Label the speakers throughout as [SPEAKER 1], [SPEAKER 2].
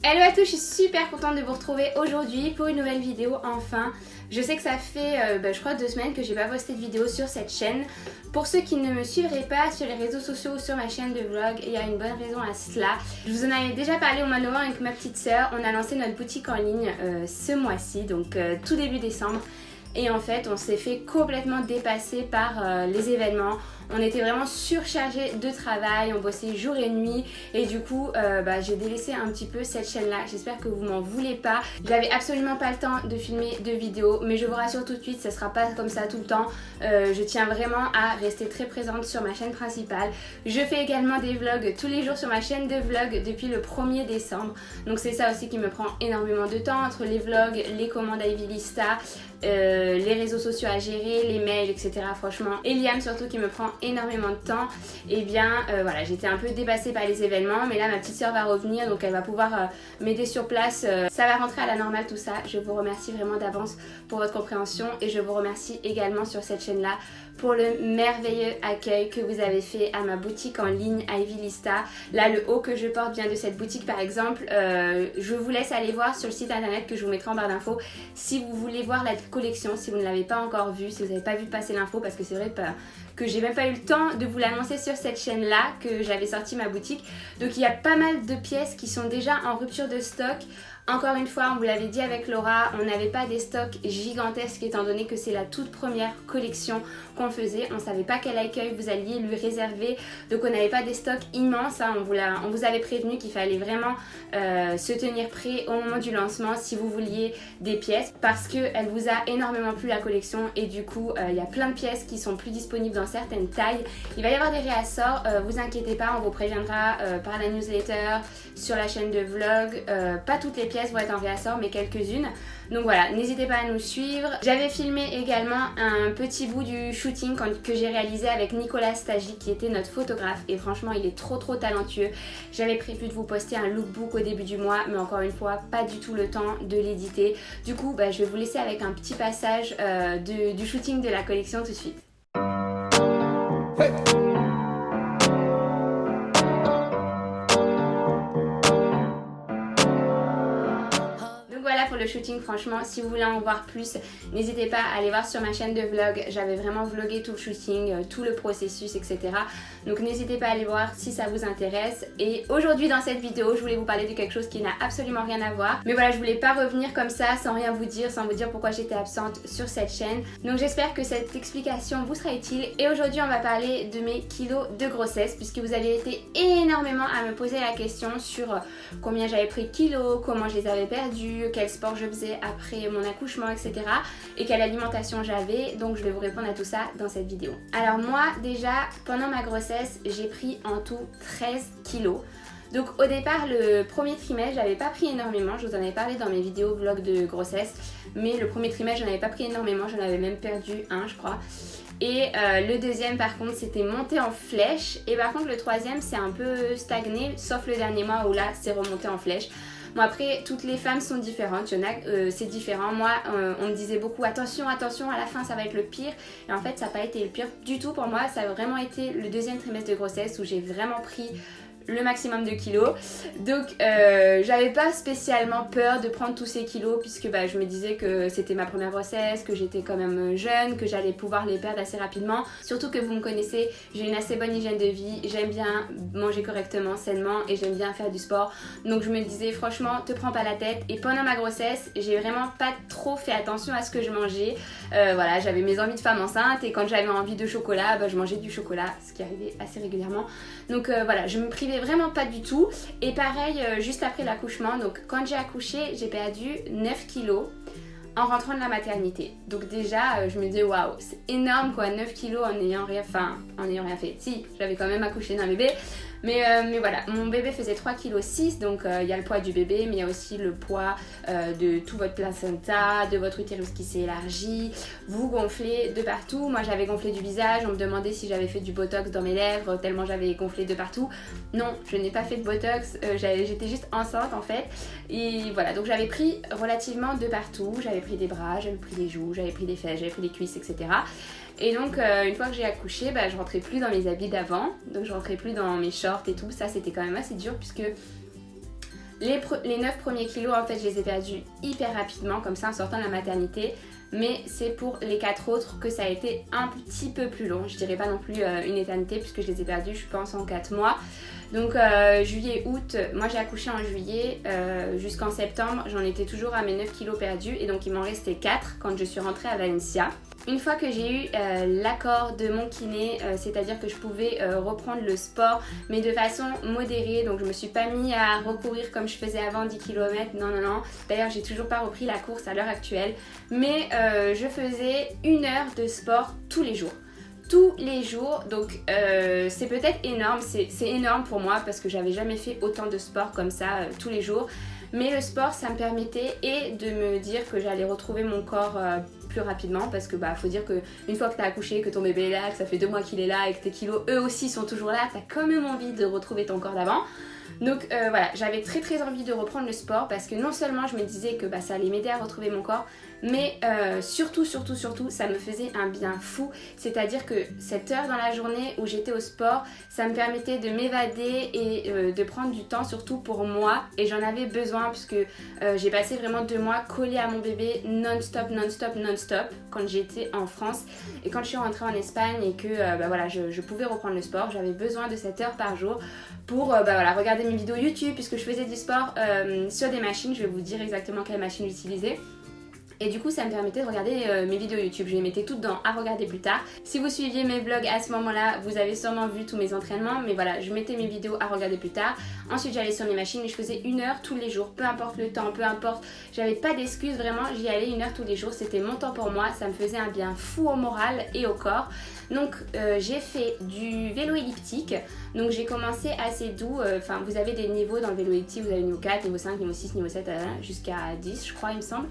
[SPEAKER 1] Hello à tous, je suis super contente de vous retrouver aujourd'hui pour une nouvelle vidéo enfin. Je sais que ça fait je crois 2 semaines que j'ai pas posté de vidéo sur cette chaîne. Pour ceux qui ne me suivraient pas sur les réseaux sociaux ou sur ma chaîne de vlog, il y a une bonne raison à cela. Je vous en avais déjà parlé au mois de novembre avec ma petite sœur. On a lancé notre boutique en ligne ce mois-ci, donc tout début décembre. Et en fait on s'est fait complètement dépasser par les événements. On était vraiment surchargé de travail, on bossait jour et nuit et du coup j'ai délaissé un petit peu cette chaîne là. J'espère que vous m'en voulez pas. J'avais absolument pas le temps de filmer de vidéos, mais je vous rassure tout de suite, ça sera pas comme ça tout le temps. Je tiens vraiment à rester très présente sur ma chaîne principale. Je fais également des vlogs tous les jours sur ma chaîne de vlog depuis le 1er décembre. Donc c'est ça aussi qui me prend énormément de temps, entre les vlogs, les commandes Ivy Lista, les réseaux sociaux à gérer, les mails, etc. Franchement, et Liam surtout qui me prend énormément de temps. Et bien voilà, j'étais un peu dépassée par les événements, mais là ma petite soeur va revenir, donc elle va pouvoir m'aider sur place. Ça va rentrer à la normale tout ça. Je vous remercie vraiment d'avance pour votre compréhension et je vous remercie également sur cette chaîne là pour le merveilleux accueil que vous avez fait à ma boutique en ligne Ivy Lista. Là le haut que je porte vient de cette boutique par exemple. Je vous laisse aller voir sur le site internet que je vous mettrai en barre d'infos si vous voulez voir la collection, si vous ne l'avez pas encore vue, si vous n'avez pas vu passer l'info, parce que c'est vrai que j'ai même pas eu le temps de vous l'annoncer sur cette chaîne là que j'avais sorti ma boutique. Donc il y a pas mal de pièces qui sont déjà en rupture de stock. Encore une fois, on vous l'avait dit avec Laura, on n'avait pas des stocks gigantesques étant donné que c'est la toute première collection qu'on faisait. On ne savait pas quel accueil vous alliez lui réserver, donc on n'avait pas des stocks immenses. Hein. On vous avait prévenu qu'il fallait vraiment se tenir prêt au moment du lancement si vous vouliez des pièces, parce qu'elle vous a énormément plu la collection et du coup il y a plein de pièces qui sont plus disponibles dans certaines tailles. Il va y avoir des réassorts, vous inquiétez pas, on vous préviendra par la newsletter, sur la chaîne de vlog. Pas toutes les pièces vont être en réassort mais quelques-unes. Donc voilà, n'hésitez pas à nous suivre. J'avais filmé également un petit bout du shooting que j'ai réalisé avec Nicolas Stagi qui était notre photographe et franchement il est trop talentueux. J'avais prévu de vous poster un lookbook au début du mois mais encore une fois pas du tout le temps de l'éditer. Du coup je vais vous laisser avec un petit passage du shooting de la collection tout de suite. Hey. Pour le shooting, franchement si vous voulez en voir plus, n'hésitez pas à aller voir sur ma chaîne de vlog. J'avais vraiment vlogué tout le shooting, tout le processus, etc. Donc n'hésitez pas à aller voir si ça vous intéresse. Et aujourd'hui dans cette vidéo je voulais vous parler de quelque chose qui n'a absolument rien à voir, mais voilà, je voulais pas revenir comme ça sans rien vous dire, sans vous dire pourquoi j'étais absente sur cette chaîne. Donc j'espère que cette explication vous sera utile. Et aujourd'hui on va parler de mes kilos de grossesse, puisque vous avez été énormément à me poser la question sur combien j'avais pris de kilos, comment je les avais perdus, quel sport je faisais après mon accouchement, etc. et quelle alimentation j'avais. Donc je vais vous répondre à tout ça dans cette vidéo. Alors moi déjà pendant ma grossesse j'ai pris en tout 13 kilos. Donc au départ le premier trimestre j'avais pas pris énormément, je vous en avais parlé dans mes vidéos vlog de grossesse, mais le premier trimestre j'en avais pas pris énormément, j'en avais même perdu un je crois. Et le deuxième par contre c'était monté en flèche, et par contre le troisième c'est un peu stagné, sauf le dernier mois où là c'est remonté en flèche. Bon après toutes les femmes sont différentes, il y en a c'est différent. Moi on me disait beaucoup attention à la fin ça va être le pire, et en fait ça n'a pas été le pire du tout pour moi. Ça a vraiment été le deuxième trimestre de grossesse où j'ai vraiment pris le maximum de kilos. Donc j'avais pas spécialement peur de prendre tous ces kilos, puisque je me disais que c'était ma première grossesse, que j'étais quand même jeune, que j'allais pouvoir les perdre assez rapidement. Surtout que vous me connaissez, j'ai une assez bonne hygiène de vie, j'aime bien manger correctement, sainement, et j'aime bien faire du sport. Donc je me disais franchement te prends pas la tête. Et pendant ma grossesse j'ai vraiment pas trop fait attention à ce que je mangeais. Voilà, j'avais mes envies de femme enceinte, et quand j'avais envie de chocolat je mangeais du chocolat, ce qui arrivait assez régulièrement. Donc voilà, je me privais vraiment pas du tout. Et pareil juste après l'accouchement, donc quand j'ai accouché j'ai perdu 9 kilos en rentrant de la maternité. Donc déjà je me disais waouh, c'est énorme quoi, 9 kilos en ayant rien fait. Si, j'avais quand même accouché d'un bébé, mais voilà, mon bébé faisait 3,6 kg, donc il y a le poids du bébé, mais il y a aussi le poids de tout votre placenta, de votre utérus qui s'est élargi. Vous gonflez de partout. Moi j'avais gonflé du visage, on me demandait si j'avais fait du botox dans mes lèvres tellement j'avais gonflé de partout. Non, je n'ai pas fait de botox, j'étais juste enceinte en fait. Et voilà, donc j'avais pris relativement de partout. J'avais pris des bras, j'avais pris des joues, j'avais pris des fesses, j'avais pris des cuisses, etc. Et donc une fois que j'ai accouché, je rentrais plus dans mes habits d'avant, donc je rentrais plus dans mes shorts et tout. Ça c'était quand même assez dur puisque Les 9 premiers kilos, en fait, je les ai perdus hyper rapidement, comme ça, en sortant de la maternité. Mais c'est pour les 4 autres que ça a été un petit peu plus long. Je dirais pas non plus une éternité, puisque je les ai perdus, je pense, en 4 mois. Donc juillet, août, moi j'ai accouché en juillet, jusqu'en septembre, j'en étais toujours à mes 9 kilos perdus. Et donc il m'en restait 4 quand je suis rentrée à Valencia. Une fois que j'ai eu l'accord de mon kiné, c'est-à-dire que je pouvais reprendre le sport, mais de façon modérée, donc je me suis pas mis à recourir comme je faisais avant 10 km, non. D'ailleurs j'ai toujours pas repris la course à l'heure actuelle, mais je faisais 1 heure de sport tous les jours. Tous les jours, donc c'est peut-être énorme, c'est énorme pour moi parce que j'avais jamais fait autant de sport comme ça tous les jours. Mais le sport, ça me permettait et de me dire que j'allais retrouver mon corps plus rapidement, parce que faut dire que une fois que t'as accouché, que ton bébé est là, que ça fait 2 mois qu'il est là et que tes kilos eux aussi sont toujours là, t'as quand même envie de retrouver ton corps d'avant. Donc voilà, j'avais très envie de reprendre le sport parce que non seulement je me disais que ça allait m'aider à retrouver mon corps, mais surtout, ça me faisait un bien fou. C'est-à-dire que cette heure dans la journée où j'étais au sport, ça me permettait de m'évader et de prendre du temps surtout pour moi. Et j'en avais besoin parce que j'ai passé vraiment 2 mois collée à mon bébé non-stop quand j'étais en France. Et quand je suis rentrée en Espagne et que voilà, je pouvais reprendre le sport, j'avais besoin de cette heure par jour pour voilà, regarder mes vidéos YouTube puisque je faisais du sport sur des machines. Je vais vous dire exactement quelle machine j'utilisais. Et du coup ça me permettait de regarder mes vidéos YouTube. Je les mettais toutes dans à regarder plus tard. Si vous suiviez mes vlogs à ce moment-là, vous avez sûrement vu tous mes entraînements. Mais voilà, je mettais mes vidéos à regarder plus tard. Ensuite j'allais sur mes machines et je faisais 1 heure tous les jours. Peu importe le temps, peu importe. J'avais pas d'excuses, vraiment j'y allais 1 heure tous les jours. C'était mon temps pour moi. Ça me faisait un bien fou au moral et au corps. Donc j'ai fait du vélo elliptique. Donc j'ai commencé assez doux. Enfin vous avez des niveaux dans le vélo elliptique. Vous avez niveau 4, niveau 5, niveau 6, niveau 7, jusqu'à 10 je crois il me semble.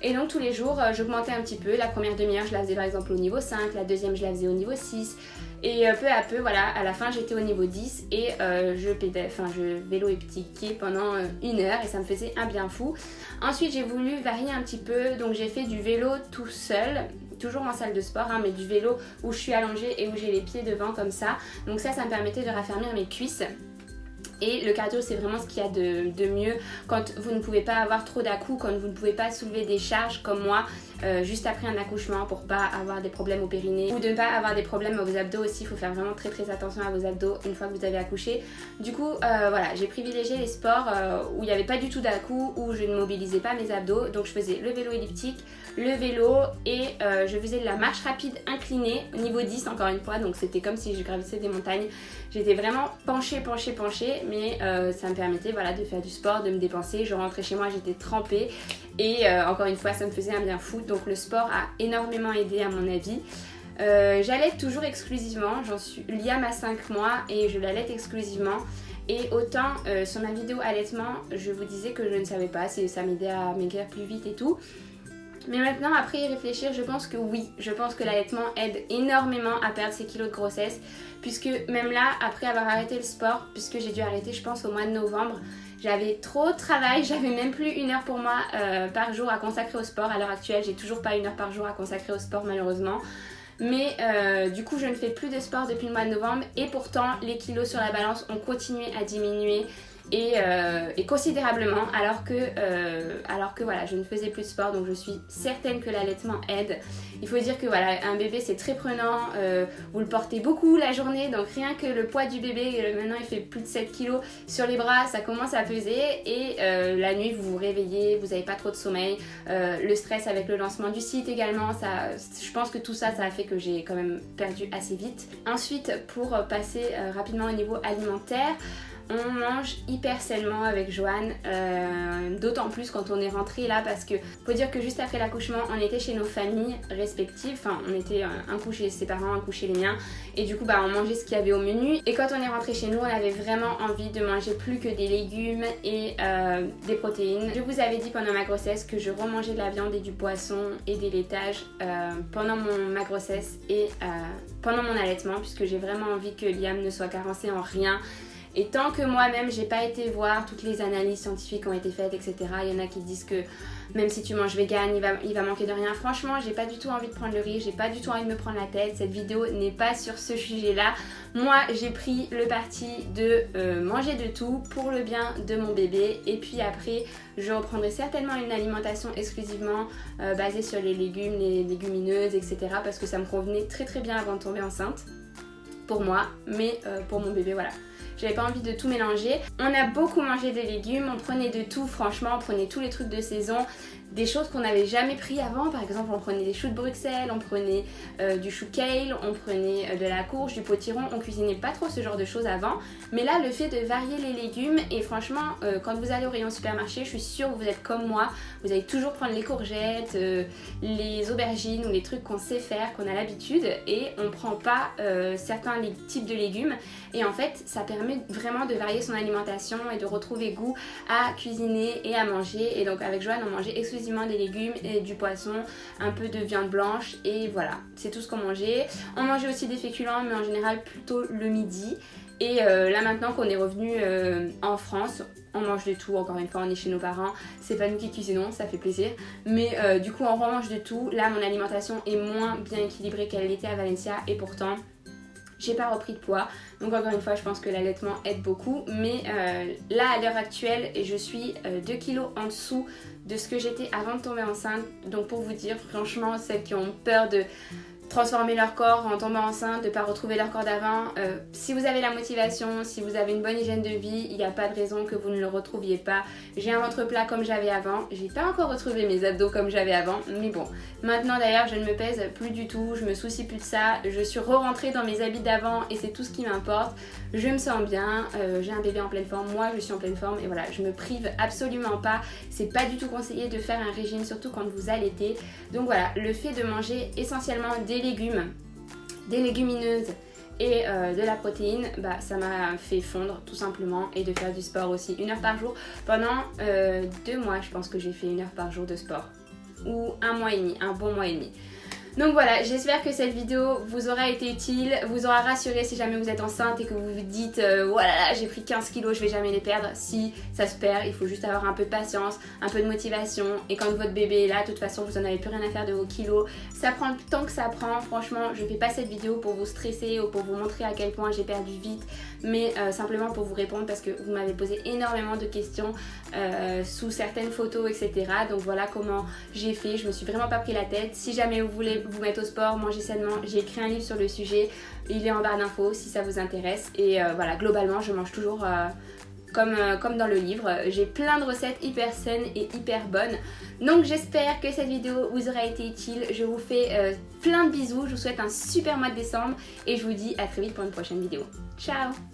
[SPEAKER 1] Et donc tous les jours j'augmentais un petit peu. La première demi-heure je la faisais par exemple au niveau 5, la deuxième je la faisais au niveau 6. Et peu à peu, voilà, à la fin j'étais au niveau 10 et je vélo elliptiquais pendant 1 heure et ça me faisait un bien fou. Ensuite j'ai voulu varier un petit peu, donc j'ai fait du vélo tout seul, toujours en salle de sport, mais du vélo où je suis allongée et où j'ai les pieds devant comme ça. Donc ça me permettait de raffermir mes cuisses. Et le cardio c'est vraiment ce qu'il y a de mieux quand vous ne pouvez pas avoir trop d'à-coups, quand vous ne pouvez pas soulever des charges comme moi juste après un accouchement pour pas avoir des problèmes au périnée ou de ne pas avoir des problèmes à vos abdos aussi. Il faut faire vraiment très attention à vos abdos une fois que vous avez accouché. Du coup voilà, j'ai privilégié les sports où il n'y avait pas du tout d'à-coups, où je ne mobilisais pas mes abdos. Donc je faisais le vélo elliptique, le vélo et je faisais de la marche rapide inclinée niveau 10 encore une fois. Donc c'était comme si je gravissais des montagnes. J'étais vraiment penchée, mais ça me permettait voilà, de faire du sport, de me dépenser. Je rentrais chez moi, j'étais trempée et encore une fois ça me faisait un bien fou. Donc le sport a énormément aidé à mon avis. J'allaite toujours exclusivement, Liam a 5 mois et je l'allaite exclusivement. Et autant sur ma vidéo allaitement, je vous disais que je ne savais pas si ça m'aidait à maigrir plus vite et tout. Mais maintenant, après y réfléchir, je pense que oui, je pense que l'allaitement aide énormément à perdre ses kilos de grossesse, puisque même là, après avoir arrêté le sport, puisque j'ai dû arrêter je pense au mois de novembre, j'avais trop de travail, j'avais même plus 1 heure pour moi par jour à consacrer au sport. À l'heure actuelle, j'ai toujours pas 1 heure par jour à consacrer au sport malheureusement. Mais du coup je ne fais plus de sport depuis le mois de novembre et pourtant les kilos sur la balance ont continué à diminuer et considérablement alors que voilà, je ne faisais plus de sport. Donc je suis certaine que l'allaitement aide. Il faut dire que voilà, un bébé c'est très prenant, vous le portez beaucoup la journée, donc rien que le poids du bébé, maintenant il fait plus de 7 kg sur les bras, ça commence à peser et la nuit vous vous réveillez, vous n'avez pas trop de sommeil, le stress avec le lancement du site également, je pense que tout ça a fait que j'ai quand même perdu assez vite. Ensuite pour passer rapidement au niveau alimentaire, on mange hyper sainement avec Joanne, d'autant plus quand on est rentré là parce que faut dire que juste après l'accouchement on était chez nos familles respectives, enfin on était un coup chez ses parents, un coup chez les miens et du coup on mangeait ce qu'il y avait au menu et quand on est rentré chez nous on avait vraiment envie de manger plus que des légumes et des protéines. Je vous avais dit pendant ma grossesse que je remangeais de la viande et du poisson et des laitages pendant ma grossesse et pendant mon allaitement puisque j'ai vraiment envie que Liam ne soit carencé en rien. Et tant que moi-même j'ai pas été voir toutes les analyses scientifiques qui ont été faites, etc. Il y en a qui disent que même si tu manges vegan, il va manquer de rien. Franchement, j'ai pas du tout envie de prendre le risque, j'ai pas du tout envie de me prendre la tête. Cette vidéo n'est pas sur ce sujet-là. Moi, j'ai pris le parti de manger de tout pour le bien de mon bébé. Et puis après, je reprendrai certainement une alimentation exclusivement basée sur les légumes, les légumineuses, etc. Parce que ça me convenait très très bien avant de tomber enceinte. Pour moi, mais pour mon bébé, voilà. J'avais pas envie de tout mélanger. On a beaucoup mangé des légumes, on prenait de tout, franchement, on prenait tous les trucs de saison, des choses qu'on n'avait jamais pris avant. Par exemple, on prenait des choux de Bruxelles, on prenait du chou kale, on prenait de la courge, du potiron. On cuisinait pas trop ce genre de choses avant. Mais là, le fait de varier les légumes, et franchement, quand vous allez au rayon supermarché, je suis sûre que vous êtes comme moi, vous allez toujours prendre les courgettes, les aubergines ou les trucs qu'on sait faire, qu'on a l'habitude, et on prend pas certains types de légumes. Et en fait, ça permet vraiment de varier son alimentation et de retrouver goût à cuisiner et à manger. Et donc avec Joanne, on mangeait exclusivement des légumes et du poisson, un peu de viande blanche, et voilà, c'est tout ce qu'on mangeait. On mangeait aussi des féculents, mais en général plutôt le midi. Et là maintenant qu'on est revenu en France, on mange de tout. Encore une fois, on est chez nos parents, c'est pas nous qui cuisinons, ça fait plaisir, mais du coup on remange de tout. Là mon alimentation est moins bien équilibrée qu'elle l'était à Valencia, et pourtant j'ai pas repris de poids. Donc encore une fois, je pense que l'allaitement aide beaucoup. Mais là, à l'heure actuelle, je suis 2 kilos en dessous de ce que j'étais avant de tomber enceinte. Donc pour vous dire, franchement, celles qui ont peur de transformer leur corps en tombant enceinte, de ne pas retrouver leur corps d'avant, si vous avez la motivation, si vous avez une bonne hygiène de vie, il n'y a pas de raison que vous ne le retrouviez pas. J'ai un ventre plat comme j'avais avant, j'ai pas encore retrouvé mes abdos comme j'avais avant, mais bon, maintenant d'ailleurs je ne me pèse plus du tout, je me soucie plus de ça, je suis re-rentrée dans mes habits d'avant et c'est tout ce qui m'importe. Je me sens bien, j'ai un bébé en pleine forme, moi je suis en pleine forme, et voilà, je me prive absolument pas. C'est pas du tout conseillé de faire un régime, surtout quand vous allaitez. Donc voilà, le fait de manger essentiellement des légumes, des légumineuses et de la protéine, bah ça m'a fait fondre tout simplement, et de faire du sport aussi 1 heure par jour. Pendant 2 mois, je pense que j'ai fait 1 heure par jour de sport, ou 1 mois et demi, un bon mois et demi. Donc voilà, j'espère que cette vidéo vous aura été utile, vous aura rassuré si jamais vous êtes enceinte et que vous vous dites voilà, j'ai pris 15 kilos, je vais jamais les perdre. Si, ça se perd, il faut juste avoir un peu de patience, un peu de motivation, et quand votre bébé est là, de toute façon vous en avez plus rien à faire de vos kilos. Ça prend le temps que ça prend, franchement, je fais pas cette vidéo pour vous stresser ou pour vous montrer à quel point j'ai perdu vite, mais simplement pour vous répondre parce que vous m'avez posé énormément de questions sous certaines photos, etc. Donc voilà comment j'ai fait, je me suis vraiment pas pris la tête. Si jamais vous voulez vous mettre au sport, manger sainement, j'ai écrit un livre sur le sujet, il est en barre d'infos si ça vous intéresse. Et voilà, globalement je mange toujours comme dans le livre. J'ai plein de recettes hyper saines et hyper bonnes. Donc j'espère que cette vidéo vous aura été utile. Je vous fais plein de bisous, je vous souhaite un super mois de décembre et je vous dis à très vite pour une prochaine vidéo. Ciao!